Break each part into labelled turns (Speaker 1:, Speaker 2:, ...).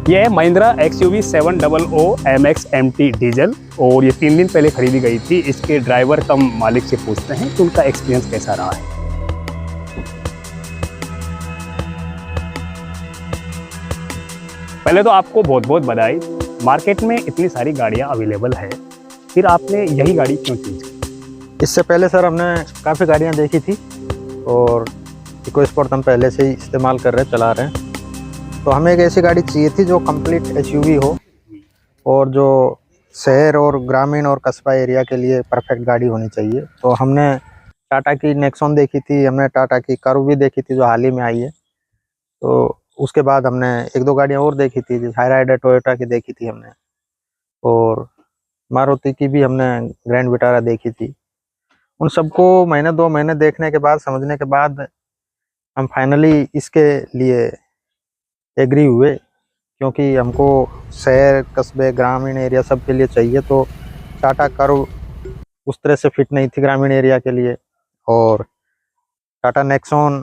Speaker 1: ये है Mahindra XUV 700 MX MT diesel और ये 3 दिन पहले खरीदी गई थी। इसके ड्राइवर कम मालिक से पूछते हैं कि उनका एक्सपीरियंस कैसा रहा है। पहले तो आपको बहुत बहुत बधाई। मार्केट में इतनी सारी गाड़ियां अवेलेबल है, फिर आपने यही गाड़ी क्यों चूज की?
Speaker 2: इससे पहले सर हमने काफ़ी गाड़ियां देखी थी और इको स्पोर्ट हम पहले से ही इस्तेमाल कर रहे चला रहे हैं। तो हमें एक ऐसी गाड़ी चाहिए थी जो कंप्लीट SUV हो और जो शहर और ग्रामीण और कस्बा एरिया के लिए परफेक्ट गाड़ी होनी चाहिए। तो हमने टाटा की नेक्सॉन देखी थी, हमने टाटा की कर्व भी देखी थी जो हाल ही में आई है। तो उसके बाद हमने एक दो गाड़ियाँ और देखी थी, जैसे हायराइडर टोयोटा की देखी थी हमने, और मारुति की भी हमने ग्रैंड विटारा देखी थी। उन सबको महीने 2 महीने देखने के बाद, समझने के बाद हम फाइनली इसके लिए एग्री हुए, क्योंकि हमको शहर कस्बे ग्रामीण एरिया सब के लिए चाहिए। तो टाटा कर्व उस तरह से फिट नहीं थी ग्रामीण एरिया के लिए, और टाटा नेक्सॉन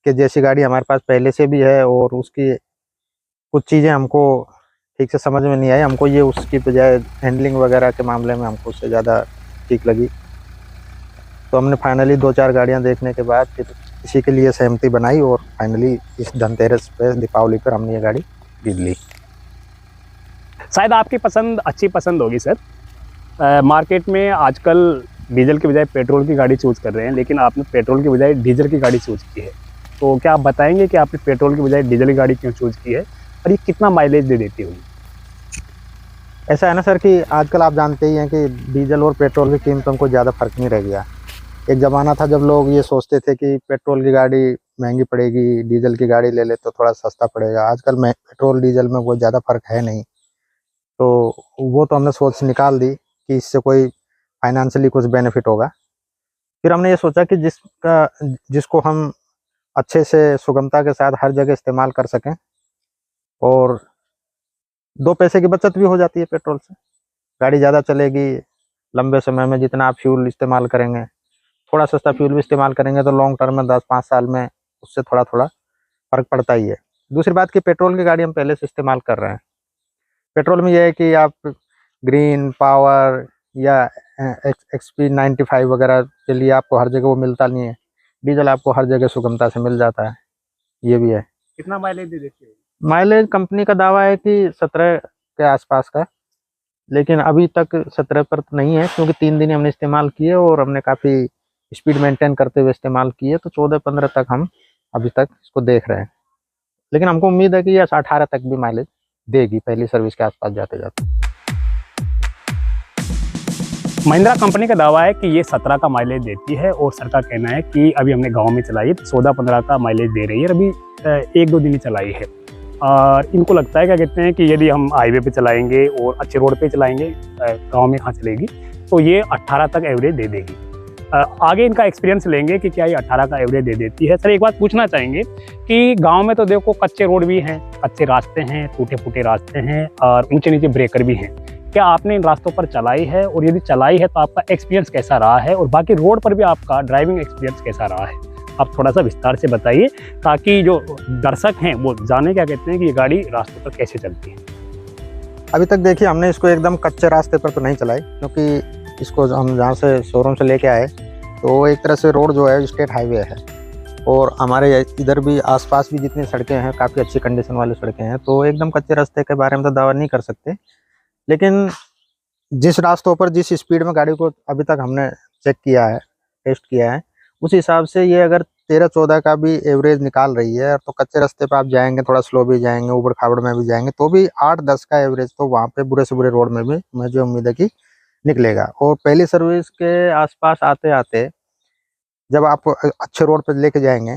Speaker 2: के जैसी गाड़ी हमारे पास पहले से भी है और उसकी कुछ चीज़ें हमको ठीक से समझ में नहीं आई। हमको ये उसकी बजाय हैंडलिंग वगैरह के मामले में हमको उससे ज़्यादा ठीक लगी। तो हमने फाइनली 2-4 गाड़ियाँ देखने के बाद फिर इसी के लिए सहमति बनाई और फाइनली इस धनतेरस पे, दीपावली पर हमने ये गाड़ी खरीद ली।
Speaker 1: शायद आपकी पसंद अच्छी पसंद होगी सर। मार्केट में आजकल डीजल की बजाय पेट्रोल की गाड़ी चूज़ कर रहे हैं, लेकिन आपने पेट्रोल की बजाय डीजल की गाड़ी चूज़ की है। तो क्या आप बताएंगे कि आपने पेट्रोल की बजाय डीजल की गाड़ी क्यों चूज़ की है और ये कितना माइलेज दे देती होगी?
Speaker 2: ऐसा है ना सर कि आजकल आप जानते ही हैं कि डीजल और पेट्रोल की कीमतों को ज़्यादा फ़र्क नहीं रह गया। एक ज़माना था जब लोग ये सोचते थे कि पेट्रोल की गाड़ी महंगी पड़ेगी, डीजल की गाड़ी ले ले तो थोड़ा सस्ता पड़ेगा। आजकल में पेट्रोल डीजल में कोई ज़्यादा फ़र्क है नहीं। तो वो तो हमने सोच निकाल दी कि इससे कोई फाइनेंशियली कुछ बेनिफिट होगा। फिर हमने ये सोचा कि जिसको हम अच्छे से सुगमता के साथ हर जगह इस्तेमाल कर सकें और 2 पैसे की बचत भी हो जाती है पेट्रोल से। गाड़ी ज़्यादा चलेगी, लंबे समय में जितना आप फ्यूल इस्तेमाल करेंगे, थोड़ा सस्ता फ्यूल भी इस्तेमाल करेंगे तो लॉन्ग टर्म में 10-5 साल में उससे थोड़ा थोड़ा फ़र्क पड़ता ही है। दूसरी बात कि पेट्रोल की गाड़ी हम पहले से इस्तेमाल कर रहे हैं। पेट्रोल में यह है कि आप ग्रीन पावर या XP 95 वगैरह के लिए आपको हर जगह वो मिलता नहीं है। डीजल आपको हर जगह सुगमता से मिल जाता है, ये भी है।
Speaker 1: कितना माइलेज दे देती है?
Speaker 2: माइलेज कंपनी का दावा है कि 17 के आसपास का, लेकिन अभी तक 17 पर तो नहीं है, क्योंकि 3 दिन हमने इस्तेमाल किए और हमने काफ़ी स्पीड मेंटेन करते हुए इस्तेमाल किए। तो 14-15 तक हम अभी तक इसको देख रहे हैं, लेकिन हमको उम्मीद है कि यह 18 तक भी माइलेज देगी पहली सर्विस के आसपास जाते जाते।
Speaker 1: महिंद्रा कंपनी का दावा है कि ये 17 का माइलेज देती है और सर का कहना है कि अभी हमने गांव में चलाई है तो 14-15 का माइलेज दे रही है। अभी 1-2 दिन ही चलाई है और इनको लगता है, क्या कहते हैं, कि यदि हम हाईवे पे चलाएंगे और अच्छे रोड पे चलाएंगे, गांव में कहाँ चलेगी, तो ये 18 तक एवरेज दे देगी। आगे इनका एक्सपीरियंस लेंगे कि क्या ये 18 का एवरेज दे देती है। सर एक बात पूछना चाहेंगे कि गांव में तो देखो कच्चे रोड भी हैं, कच्चे रास्ते हैं, टूटे फूटे रास्ते हैं और ऊंचे नीचे ब्रेकर भी हैं। क्या आपने इन रास्तों पर चलाई है और यदि चलाई है तो आपका एक्सपीरियंस कैसा रहा है और बाकी रोड पर भी आपका ड्राइविंग एक्सपीरियंस कैसा रहा है? आप थोड़ा सा विस्तार से बताइए ताकि जो दर्शक हैं वो जाने, क्या कहते हैं, कि ये गाड़ी रास्तों पर कैसे चलती है।
Speaker 2: अभी तक देखिए हमने इसको एकदम कच्चे रास्ते पर तो नहीं चलाई, क्योंकि इसको हम जहाँ से शोरूम से लेके आए तो एक तरह से रोड जो है स्टेट हाईवे है और हमारे इधर भी आसपास भी जितनी सड़कें हैं काफ़ी अच्छी कंडीशन वाली सड़कें हैं। तो एकदम कच्चे रास्ते के बारे में तो दावा नहीं कर सकते, लेकिन जिस रास्तों पर जिस स्पीड में गाड़ी को अभी तक हमने चेक किया है, टेस्ट किया है, उस हिसाब से ये अगर 13-14 का भी एवरेज निकाल रही है तो कच्चे रास्ते पे आप जाएंगे, थोड़ा स्लो भी जाएंगे, ऊबड़ खाबड़ में भी जाएंगे तो भी 8-10 का एवरेज तो वहाँ पे बुरे से बुरे रोड में भी मुझे उम्मीद है कि निकलेगा। और पहली सर्विस के आसपास आते आते जब आप अच्छे रोड पर लेके जाएंगे,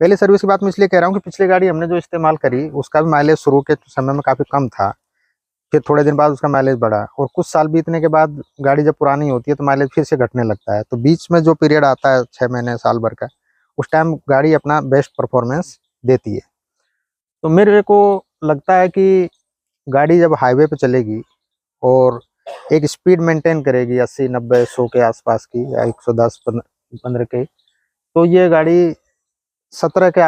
Speaker 2: पहली सर्विस की बात मैं इसलिए कह रहा हूँ कि पिछली गाड़ी हमने जो इस्तेमाल करी उसका भी माइलेज शुरू के समय में काफ़ी कम था, फिर थोड़े दिन बाद उसका माइलेज बढ़ा और कुछ साल बीतने के बाद गाड़ी जब पुरानी होती है तो माइलेज फिर से घटने लगता है। तो बीच में जो पीरियड आता है 6 महीने साल भर का, उस टाइम गाड़ी अपना बेस्ट परफॉर्मेंस देती है। तो मेरे को लगता है कि गाड़ी जब हाईवे पे चलेगी और एक स्पीड मेंटेन करेगी 80-90-100 के आसपास की या 110-15 के, तो ये गाड़ी 17 के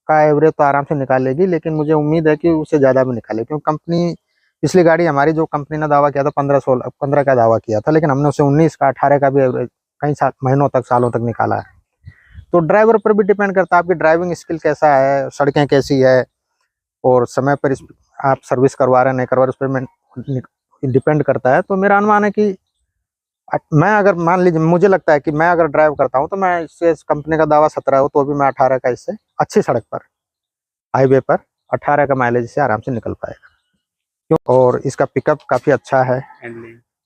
Speaker 2: का एवरेज तो आराम से निकालेगी, लेकिन मुझे उम्मीद है कि उससे ज़्यादा भी निकालेगी, क्योंकि कंपनी पिछली गाड़ी हमारी जो कंपनी ने दावा किया था 15 का दावा किया था, लेकिन हमने उसे 19 का 18 का भी एवरेज कई महीनों तक सालों तक निकाला है। तो ड्राइवर पर भी डिपेंड करता है, आपकी ड्राइविंग स्किल कैसा है, सड़कें कैसी है, और समय पर आप सर्विस करवा रहे हैं नहीं करवा रहे, उस पर डिपेंड करता है। तो मेरा अनुमान है कि मैं अगर मान लीजिए, मुझे लगता है कि मैं अगर ड्राइव करता हूं तो मैं इससे, इस कंपनी का दावा 17 हो तो भी मैं 18 का इससे अच्छी सड़क पर, हाईवे पर 18 का माइलेज से आराम से निकल पाएगा। क्यों? और इसका पिकअप काफ़ी अच्छा है,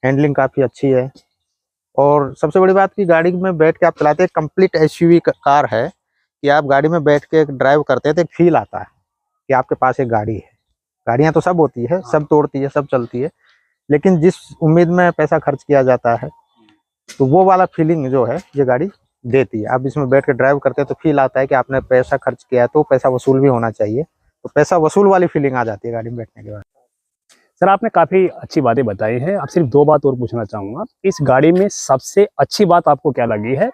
Speaker 2: हैंडलिंग काफ़ी अच्छी है, और सबसे बड़ी बात कि गाड़ी में बैठ के आप चलाते हैं, कंप्लीट एसयूवी कार है कि आप गाड़ी में बैठ के ड्राइव करते हैं तो एक फील आता है कि आपके पास एक गाड़ी है। गाड़ियाँ तो सब होती है, सब तोड़ती है, सब चलती है, लेकिन जिस उम्मीद में पैसा खर्च किया जाता है तो वो वाला फीलिंग जो है ये गाड़ी देती है। आप इसमें बैठ के ड्राइव करते हैं तो फील आता है कि आपने पैसा खर्च किया है तो पैसा वसूल भी होना चाहिए, तो पैसा वसूल वाली फीलिंग आ जाती है गाड़ी में बैठने के बाद।
Speaker 1: सर आपने काफ़ी अच्छी बातें बताई हैं। अब सिर्फ 2 बात और पूछना चाहूँगा, इस गाड़ी में सबसे अच्छी बात आपको क्या लगी है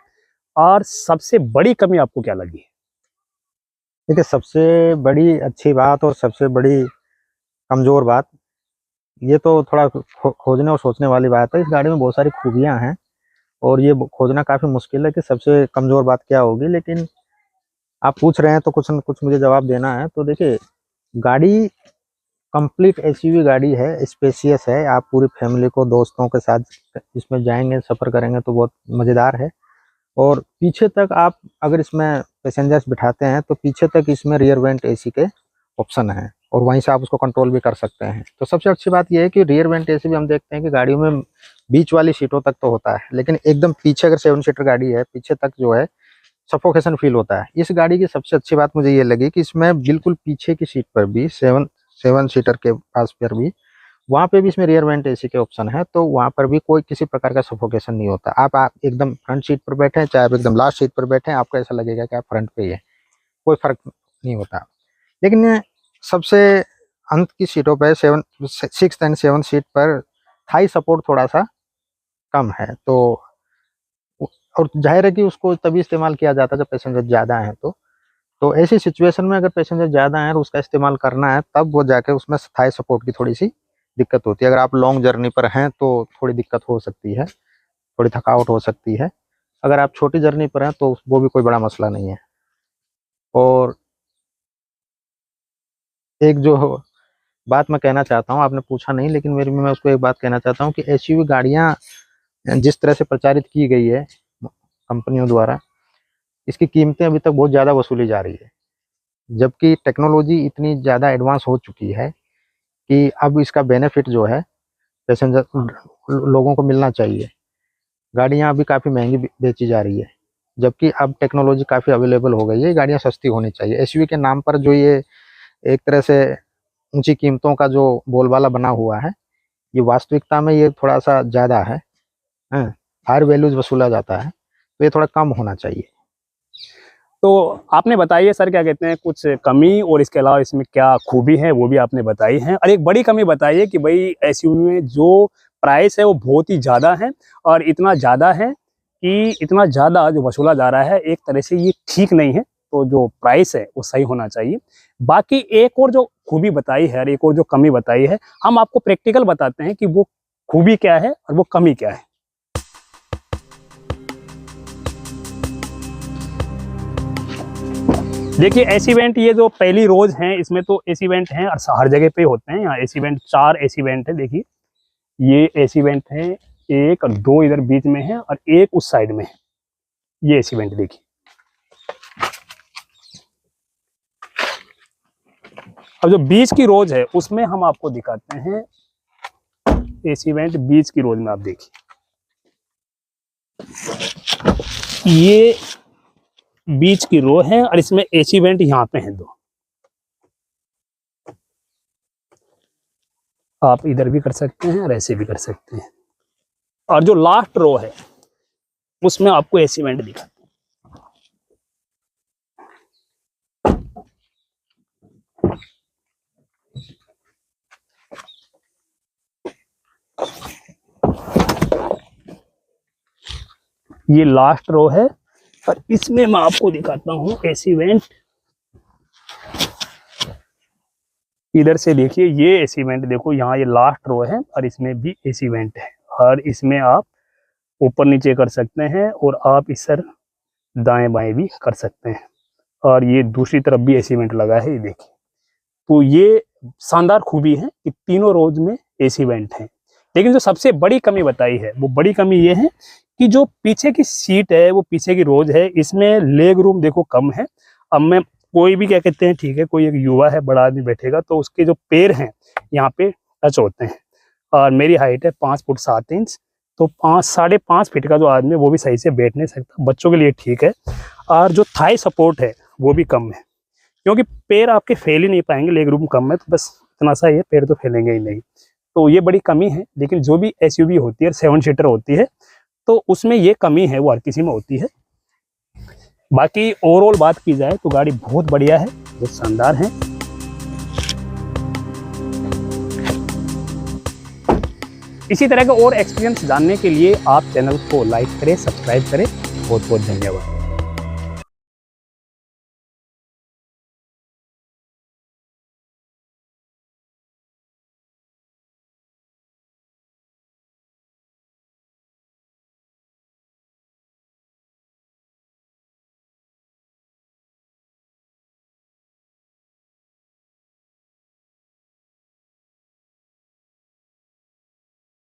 Speaker 1: और सबसे बड़ी कमी आपको क्या लगी है?
Speaker 2: देखिए, सबसे बड़ी अच्छी बात और सबसे बड़ी कमज़ोर बात, ये तो थोड़ा खोजने और सोचने वाली बात है। इस गाड़ी में बहुत सारी खूबियाँ हैं और ये खोजना काफ़ी मुश्किल है कि सबसे कमज़ोर बात क्या होगी, लेकिन आप पूछ रहे हैं तो कुछ न कुछ मुझे जवाब देना है। तो देखिए, गाड़ी कंप्लीट एसयूवी गाड़ी है, स्पेशियस है, आप पूरी फैमिली को दोस्तों के साथ इसमें जाएंगे, सफ़र करेंगे तो बहुत मज़ेदार है। और पीछे तक आप अगर इसमें पैसेंजर्स बिठाते हैं तो पीछे तक इसमें रियर वेंट एसी के ऑप्शन हैं, और वहीं से आप उसको कंट्रोल भी कर सकते हैं। तो सबसे अच्छी बात यह है कि रियर वेंट एसी भी हम देखते हैं कि गाड़ियों में बीच वाली सीटों तक तो होता है, लेकिन एकदम पीछे अगर 7 सीटर गाड़ी है, पीछे तक जो है सफोकेशन फील होता है। इस गाड़ी की सबसे अच्छी बात मुझे ये लगी कि इसमें बिल्कुल पीछे की सीट पर भी 7 सीटर के पास पर भी, वहाँ पे भी इसमें रियर वेंट एसी के ऑप्शन है, तो वहाँ पर भी कोई किसी प्रकार का सफोकेशन नहीं होता। आप एकदम फ्रंट सीट पर बैठे हैं, चाहे आप एकदम लास्ट सीट पर बैठे हैं, आपको ऐसा लगेगा कि आप फ्रंट पे ही है, कोई फर्क नहीं होता। लेकिन सबसे अंत की सीटों पर 6 एंड 7 सीट पर थाई सपोर्ट थोड़ा सा कम है, तो और जाहिर है कि उसको तभी इस्तेमाल किया जाता है जब पैसेंजर ज़्यादा हैं। तो ऐसी सिचुएशन में अगर पैसेंजर ज़्यादा हैं और उसका इस्तेमाल करना है, तब वो जाके उसमें थाई सपोर्ट की थोड़ी सी दिक्कत होती है। अगर आप लॉन्ग जर्नी पर हैं तो थोड़ी दिक्कत हो सकती है, थोड़ी थकावट हो सकती है। अगर आप छोटी जर्नी पर हैं तो वो भी कोई बड़ा मसला नहीं है। और एक जो बात मैं कहना चाहता हूँ, आपने पूछा नहीं लेकिन मैं उसको एक बात कहना चाहता हूँ कि एसयूवी गाड़ियाँ जिस तरह से प्रचारित की गई है कंपनियों द्वारा, इसकी कीमतें अभी तक बहुत ज़्यादा वसूली जा रही है, जबकि टेक्नोलॉजी इतनी ज़्यादा एडवांस हो चुकी है कि अब इसका बेनिफिट जो है पैसेंजर लोगों को मिलना चाहिए। गाड़ियाँ अभी काफ़ी महंगी बेची जा रही है, जबकि अब टेक्नोलॉजी काफ़ी अवेलेबल हो गई है। गाड़ियाँ सस्ती होनी चाहिए। एसयूवी के नाम पर जो ये एक तरह से ऊंची कीमतों का जो बोलबाला बना हुआ है, ये वास्तविकता में ये थोड़ा सा ज़्यादा है। हायर वैल्यूज वसूला जाता है, तो ये थोड़ा कम होना चाहिए।
Speaker 1: तो आपने बताइए सर, क्या कहते हैं, कुछ कमी और इसके अलावा इसमें क्या खूबी है वो भी आपने बताई हैं, और एक बड़ी कमी बताइए कि भाई एसयूवी में जो प्राइस है वो बहुत ही ज़्यादा है, और इतना ज़्यादा है कि इतना ज़्यादा जो वसूला जा रहा है एक तरह से ये ठीक नहीं है। तो जो प्राइस है वो सही होना चाहिए। बाकी एक और जो खूबी बताई है और एक और जो कमी बताई है, हम आपको प्रैक्टिकल बताते हैं कि वो खूबी क्या है और वो कमी क्या है। देखिए एसी वेंट, ये जो पहली रोज हैं इसमें तो एसी वेंट हैं और हर जगह पे होते हैं। यहाँ एसी वेंट 4 एसी वेंट है। देखिए ये एसी वेंट है, 1 और 2 इधर बीच में है और 1 उस साइड में है। ये एसी वेंट देखिए। अब जो बीच की रोज है उसमें हम आपको दिखाते हैं एसी वेंट बीच की रोज में। आप देखिए ये बीच की रो है और इसमें एसी वेंट यहाँ पे हैं 2। आप इधर भी कर सकते हैं और ऐसे भी कर सकते हैं। और जो लास्ट रो है उसमें आपको एसी वेंट दिखाते हैं। ये लास्ट रो है और इसमें मैं आपको दिखाता हूँ एसी वेंट इधर से देखिए ये एसी वेंट देखो, यहाँ ये लास्ट रो है और इसमें भी एसी वेंट है और इसमें आप ऊपर नीचे कर सकते हैं और आप इस सर दाएं बाएं भी कर सकते हैं। और ये दूसरी तरफ भी एसी वेंट लगा है, ये देखिए। तो ये शानदार खूबी है कि तीनों रोज में एसी वेंट है। लेकिन जो सबसे बड़ी कमी बताई है वो बड़ी कमी ये है कि जो पीछे की सीट है, वो पीछे की रोज है, इसमें लेग रूम देखो कम है। अब मैं कोई भी क्या कहते हैं, ठीक है, कोई एक युवा है, बड़ा आदमी बैठेगा तो उसके जो पैर हैं यहाँ पे टच होते हैं। और मेरी हाइट है 5 फुट 7 इंच, तो 5-5.5 फीट का जो आदमी है वो भी सही से बैठ नहीं सकता। बच्चों के लिए ठीक है। और जो थाई सपोर्ट है वो भी कम है, क्योंकि पैर आपके फैल ही नहीं पाएंगे, लेग रूम कम है, तो बस इतना सा ही है, पैर तो फैलेंगे ही नहीं। तो ये बड़ी कमी है। लेकिन जो भी एसयूवी होती है 7 सीटर होती है तो उसमें ये कमी है, वो हर किसी में होती है। बाकी ओवरऑल बात की जाए तो गाड़ी बहुत बढ़िया है, बहुत शानदार है। इसी तरह के और एक्सपीरियंस जानने के लिए आप चैनल को लाइक करें, सब्सक्राइब करें। बहुत बहुत धन्यवाद।